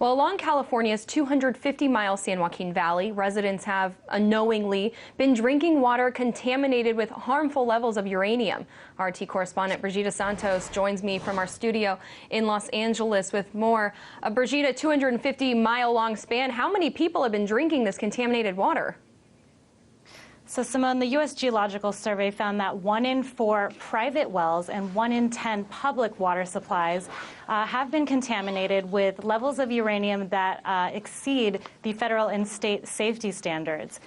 Well, along California's 250-mile San Joaquin Valley, residents have unknowingly been drinking water contaminated with harmful levels of uranium. RT correspondent Brigida Santos joins me from our studio in Los Angeles with more. Brigida, 250-mile-long span. How many people have been drinking this contaminated water? So, Simone, the US Geological Survey found that 1 in 4 private wells and 1 in 10 public water supplies have been contaminated with levels of uranium that exceed the federal and state safety standards.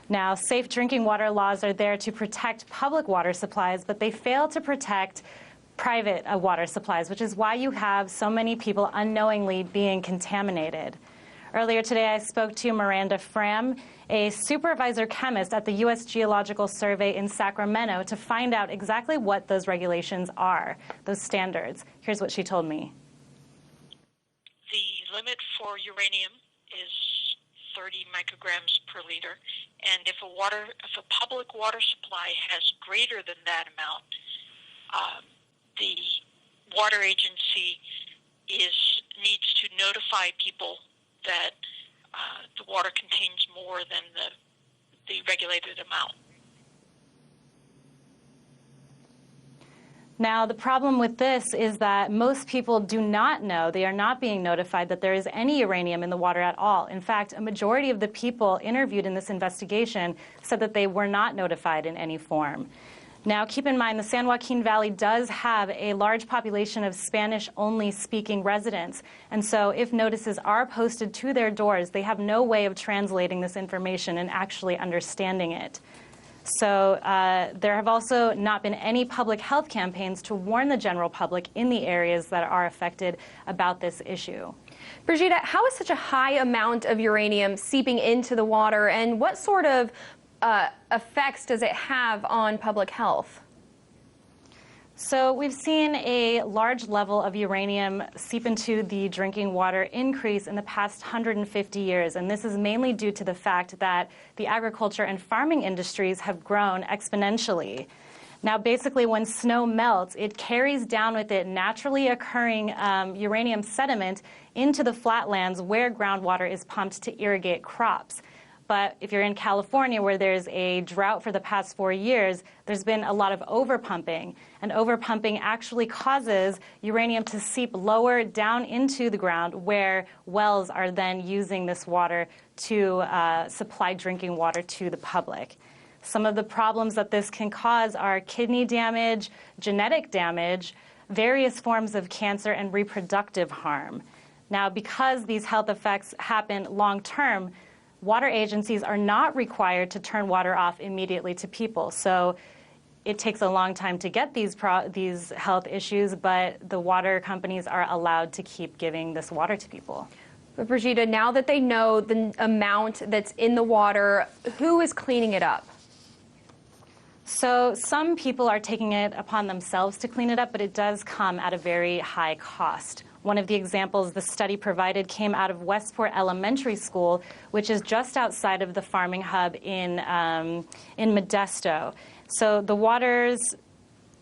Now, safe drinking water laws are there to protect public water supplies, but they fail to protect private water supplies, which is why you have so many people unknowingly being contaminated. Earlier today, I spoke to Miranda Fram, a supervisor chemist at the US Geological Survey in Sacramento, to find out exactly what those regulations are, those standards. Here's what she told me. The limit for uranium is 30 micrograms per liter, and if a public water supply has greater than that amount, the water agency needs to notify people that the water contains more than the regulated amount. Now, the problem with this is that most people do not know, they are not being notified that there is any uranium in the water at all. In fact, a majority of the people interviewed in this investigation said that they were not notified in any form. Now, keep in mind, the San Joaquin Valley does have a large population of Spanish-only speaking residents. And so if notices are posted to their doors, they have no way of translating this information and actually understanding it. So there have also not been any public health campaigns to warn the general public in the areas that are affected about this issue. Brigida, how is such a high amount of uranium seeping into the water, and what sort of effects does it have on public health? So we've seen a large level of uranium seep into the drinking water increase in the past 150 years, and this is mainly due to the fact that the agriculture and farming industries have grown exponentially. Now, basically, when snow melts, it carries down with it naturally occurring uranium sediment into the flatlands where groundwater is pumped to irrigate crops. But if you're in California, where there's a drought for the past 4 years, there's been a lot of overpumping. And overpumping actually causes uranium to seep lower down into the ground, where wells are then using this water to supply drinking water to the public. Some of the problems that this can cause are kidney damage, genetic damage, various forms of cancer, and reproductive harm. Now, because these health effects happen long-term, water agencies are not required to turn water off immediately to people. So it takes a long time to get these health issues, but the water companies are allowed to keep giving this water to people. But Brigida, now that they know the amount that's in the water, who is cleaning it up? So some people are taking it upon themselves to clean it up, but it does come at a very high cost. One of the examples the study provided came out of Westport Elementary School, which is just outside of the farming hub in Modesto. So the waters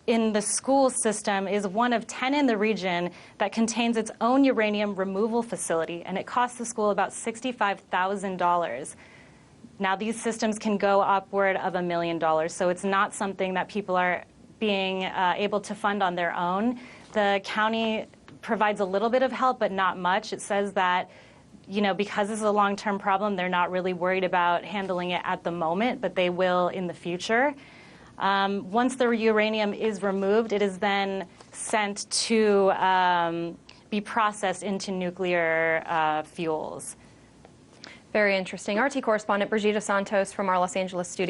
in the school system is one of 10 in the region that contains its own uranium removal facility, and it costs the school about $65,000. Now, these systems can go upward of $1 million, so it's not something that people are being able to fund on their own. The county provides a little bit of help, but not much. It says that, because this is a long-term problem, they're not really worried about handling it at the moment, but they will in the future. Once the uranium is removed, it is then sent to be processed into nuclear fuels. Very interesting. RT correspondent Brigida Santos from our Los Angeles studio.